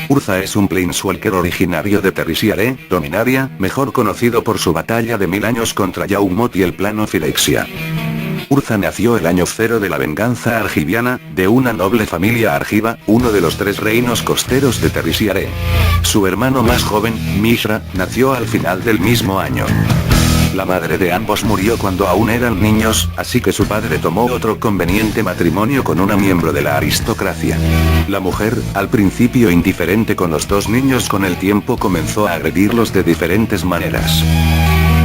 Urza es un Planeswalker originario de Terisiare, Dominaria, mejor conocido por su batalla de 1000 años contra Yawgmoth y el plano Phyrexia. Urza nació el año 0 de la venganza argiviana, de una noble familia argiva, uno de los 3 reinos costeros de Terisiare. Su hermano más joven, Mishra, nació al final del mismo año. La madre de ambos murió cuando aún eran niños, así que su padre tomó otro conveniente matrimonio con una miembro de la aristocracia. La mujer, al principio indiferente con los 2 niños, con el tiempo comenzó a agredirlos de diferentes maneras.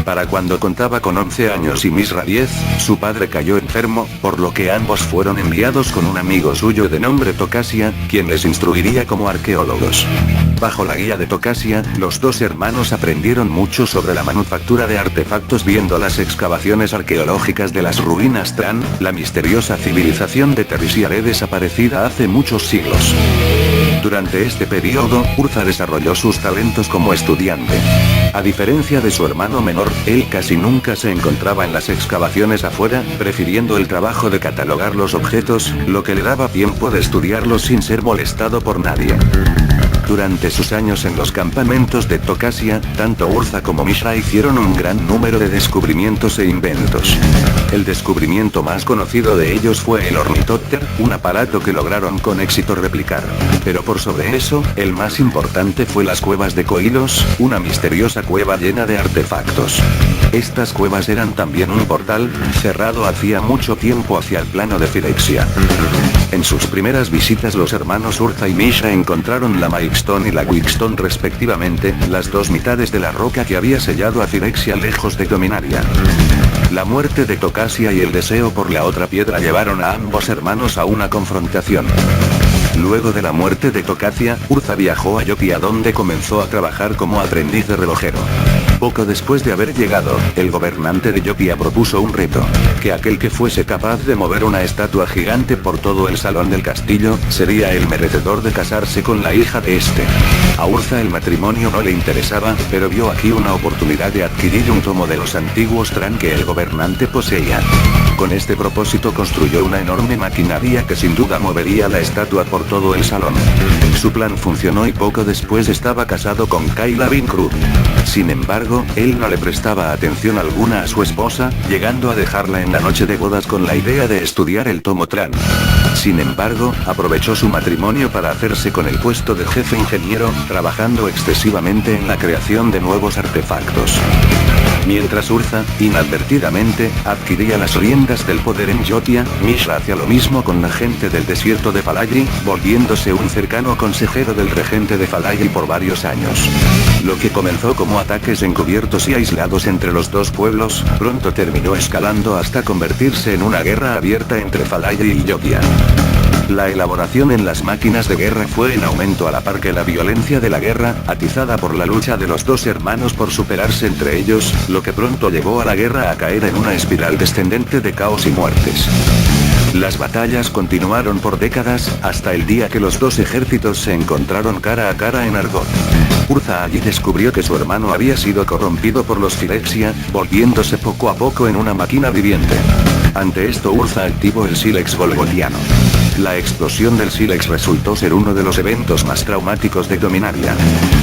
Para cuando contaba con 11 años y Mishra 10, su padre cayó enfermo, por lo que ambos fueron enviados con un amigo suyo de nombre Tocasia, quien les instruiría como arqueólogos. Bajo la guía de Tocasia, los 2 hermanos aprendieron mucho sobre la manufactura de artefactos viendo las excavaciones arqueológicas de las ruinas Tran, la misteriosa civilización de Terisiare desaparecida hace muchos siglos. Durante este periodo, Urza desarrolló sus talentos como estudiante. A diferencia de su hermano menor, él casi nunca se encontraba en las excavaciones afuera, prefiriendo el trabajo de catalogar los objetos, lo que le daba tiempo de estudiarlos sin ser molestado por nadie. Durante sus años en los campamentos de Tocasia, tanto Urza como Mishra hicieron un gran número de descubrimientos e inventos. El descubrimiento más conocido de ellos fue el ornitópter, un aparato que lograron con éxito replicar. Pero por sobre eso, el más importante fue las cuevas de Koilos, una misteriosa cueva llena de artefactos. Estas cuevas eran también un portal, cerrado hacía mucho tiempo hacia el plano de Phyrexia. En sus primeras visitas los hermanos Urza y Mishra encontraron la Milestone y la Quickstone respectivamente, las 2 mitades de la roca que había sellado a Phyrexia lejos de Dominaria. La muerte de Tocasia y el deseo por la otra piedra llevaron a ambos hermanos a una confrontación. Luego de la muerte de Tocasia, Urza viajó a Yokia donde comenzó a trabajar como aprendiz de relojero. Poco después de haber llegado, el gobernante de Yokia propuso un reto, que aquel que fuese capaz de mover una estatua gigante por todo el salón del castillo, sería el merecedor de casarse con la hija de este. A Urza el matrimonio no le interesaba, pero vio aquí una oportunidad de adquirir un tomo de los antiguos Tran que el gobernante poseía. Con este propósito construyó una enorme maquinaria que sin duda movería la estatua por todo el salón. Su plan funcionó y poco después estaba casado con Kayla Vinkrud. Sin embargo, él no le prestaba atención alguna a su esposa, llegando a dejarla en la noche de bodas con la idea de estudiar el tomo Tran. Sin embargo, aprovechó su matrimonio para hacerse con el puesto de jefe ingeniero, trabajando excesivamente en la creación de nuevos artefactos. Mientras Urza, inadvertidamente, adquiría las riendas del poder en Yotia, Mishra hacía lo mismo con la gente del desierto de Fallayi, volviéndose un cercano consejero del regente de Fallayi por varios años. Lo que comenzó como ataques encubiertos y aislados entre los 2 pueblos, pronto terminó escalando hasta convertirse en una guerra abierta entre Fallayi y Yotia. La elaboración en las máquinas de guerra fue en aumento a la par que la violencia de la guerra, atizada por la lucha de los 2 hermanos por superarse entre ellos, lo que pronto llevó a la guerra a caer en una espiral descendente de caos y muertes. Las batallas continuaron por décadas, hasta el día que los 2 ejércitos se encontraron cara a cara en Argot. Urza allí descubrió que su hermano había sido corrompido por los Phyrexia, volviéndose poco a poco en una máquina viviente. Ante esto Urza activó el Sílex Golgothiano. La explosión del Sílex resultó ser uno de los eventos más traumáticos de Dominaria.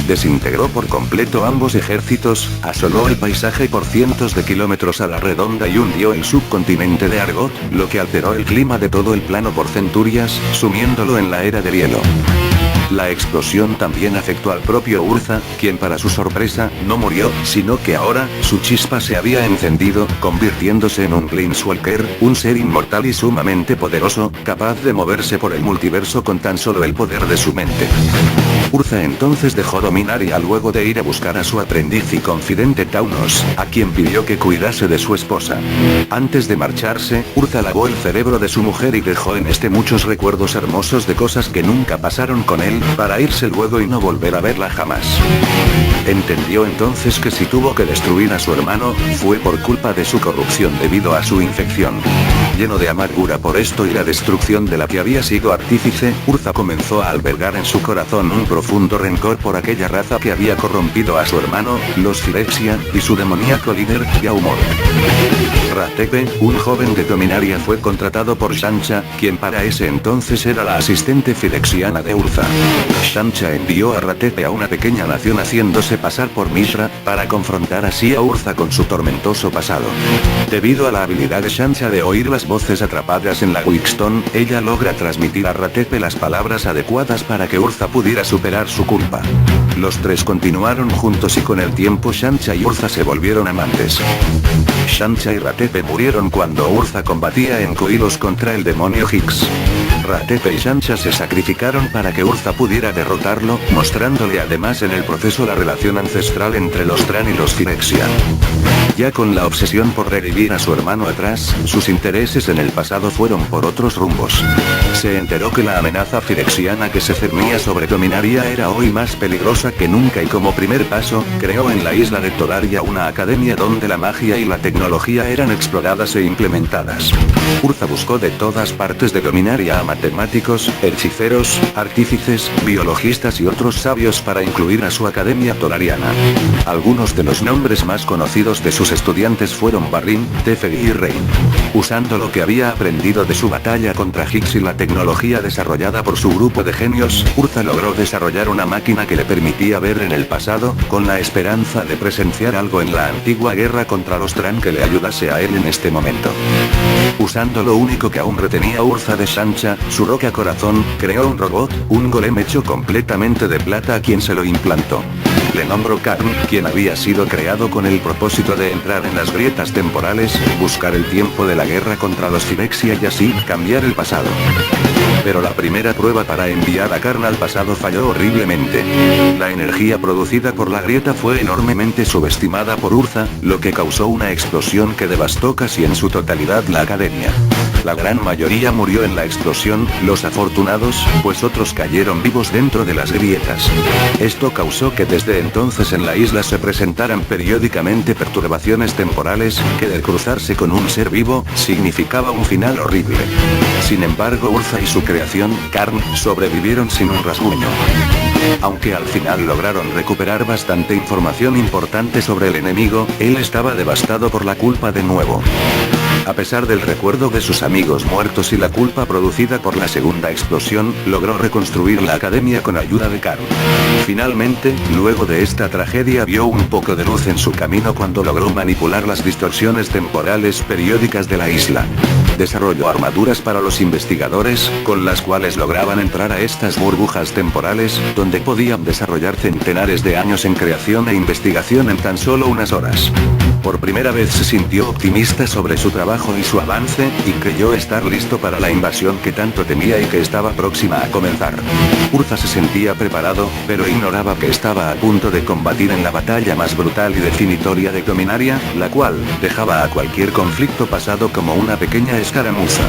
Desintegró por completo ambos ejércitos, asoló el paisaje por cientos de kilómetros a la redonda y hundió el subcontinente de Argot, lo que alteró el clima de todo el plano por centurias, sumiéndolo en la era del hielo. La explosión también afectó al propio Urza, quien para su sorpresa, no murió, sino que ahora, su chispa se había encendido, convirtiéndose en un Planeswalker, un ser inmortal y sumamente poderoso, capaz de moverse por el multiverso con tan solo el poder de su mente. Urza entonces dejó Dominaria luego de ir a buscar a su aprendiz y confidente Taunos, a quien pidió que cuidase de su esposa. Antes de marcharse, Urza lavó el cerebro de su mujer y dejó en este muchos recuerdos hermosos de cosas que nunca pasaron con él, para irse luego y no volver a verla jamás. Entendió entonces que si tuvo que destruir a su hermano, fue por culpa de su corrupción debido a su infección. Lleno de amargura por esto y la destrucción de la que había sido artífice, Urza comenzó a albergar en su corazón un profundo rencor por aquella raza que había corrompido a su hermano, los Phyrexia, y su demoníaco líder, Yaumor. Ratepe, un joven de Dominaria, fue contratado por Shancha, quien para ese entonces era la asistente firexiana de Urza. Shancha envió a Ratepe a una pequeña nación haciéndose pasar por Mishra, para confrontar así a Urza con su tormentoso pasado. Debido a la habilidad de Shancha de oír las voces atrapadas en la Wixstone, ella logra transmitir a Ratepe las palabras adecuadas para que Urza pudiera superar su culpa. Los tres continuaron juntos y con el tiempo Shancha y Urza se volvieron amantes. Shancha y Ratepe murieron cuando Urza combatía en Koilos contra el demonio Higgs. Ratepe y Shancha se sacrificaron para que Urza pudiera derrotarlo, mostrándole además en el proceso la relación ancestral entre los Tran y los Phyrexia. Ya con la obsesión por revivir a su hermano atrás, sus intereses en el pasado fueron por otros rumbos. Se enteró que la amenaza firexiana que se cernía sobre Dominaria era hoy más peligrosa que nunca y como primer paso, creó en la isla de Todaria una academia donde la magia y la tecnología eran exploradas e implementadas. Urza buscó de todas partes de Dominaria a matemáticos, hechiceros, artífices, biologistas y otros sabios para incluir a su academia todariana. Algunos de los nombres más conocidos de sus estudiantes fueron Barrin, Teferi y Rein. Usando lo que había aprendido de su batalla contra Higgs y la tecnología desarrollada por su grupo de genios, Urza logró desarrollar una máquina que le permitía ver en el pasado, con la esperanza de presenciar algo en la antigua guerra contra los Tran que le ayudase a él en este momento. Usando lo único que aún retenía Urza de Shancha, su roca corazón, creó un robot, un golem hecho completamente de plata a quien se lo implantó. Le nombró Karn, quien había sido creado con el propósito de entrar en las grietas temporales, buscar el tiempo de la guerra contra los Phyrexia y así, cambiar el pasado. Pero la primera prueba para enviar a Karn al pasado falló horriblemente. La energía producida por la grieta fue enormemente subestimada por Urza, lo que causó una explosión que devastó casi en su totalidad la academia. La gran mayoría murió en la explosión, los afortunados, pues otros cayeron vivos dentro de las grietas. Esto causó que desde entonces en la isla se presentaran periódicamente perturbaciones temporales, que de cruzarse con un ser vivo, significaba un final horrible. Sin embargo Urza y su creación, Karn, sobrevivieron sin un rasguño. Aunque al final lograron recuperar bastante información importante sobre el enemigo, él estaba devastado por la culpa de nuevo. A pesar del recuerdo de sus amigos muertos y la culpa producida por la segunda explosión, logró reconstruir la academia con ayuda de Karn. Finalmente, luego de esta tragedia vio un poco de luz en su camino cuando logró manipular las distorsiones temporales periódicas de la isla. Desarrolló armaduras para los investigadores, con las cuales lograban entrar a estas burbujas temporales, donde podían desarrollar centenares de años en creación e investigación en tan solo unas horas. Por primera vez se sintió optimista sobre su trabajo y su avance, y creyó estar listo para la invasión que tanto temía y que estaba próxima a comenzar. Urza se sentía preparado, pero ignoraba que estaba a punto de combatir en la batalla más brutal y definitoria de Dominaria, la cual dejaba a cualquier conflicto pasado como una pequeña escaramuza.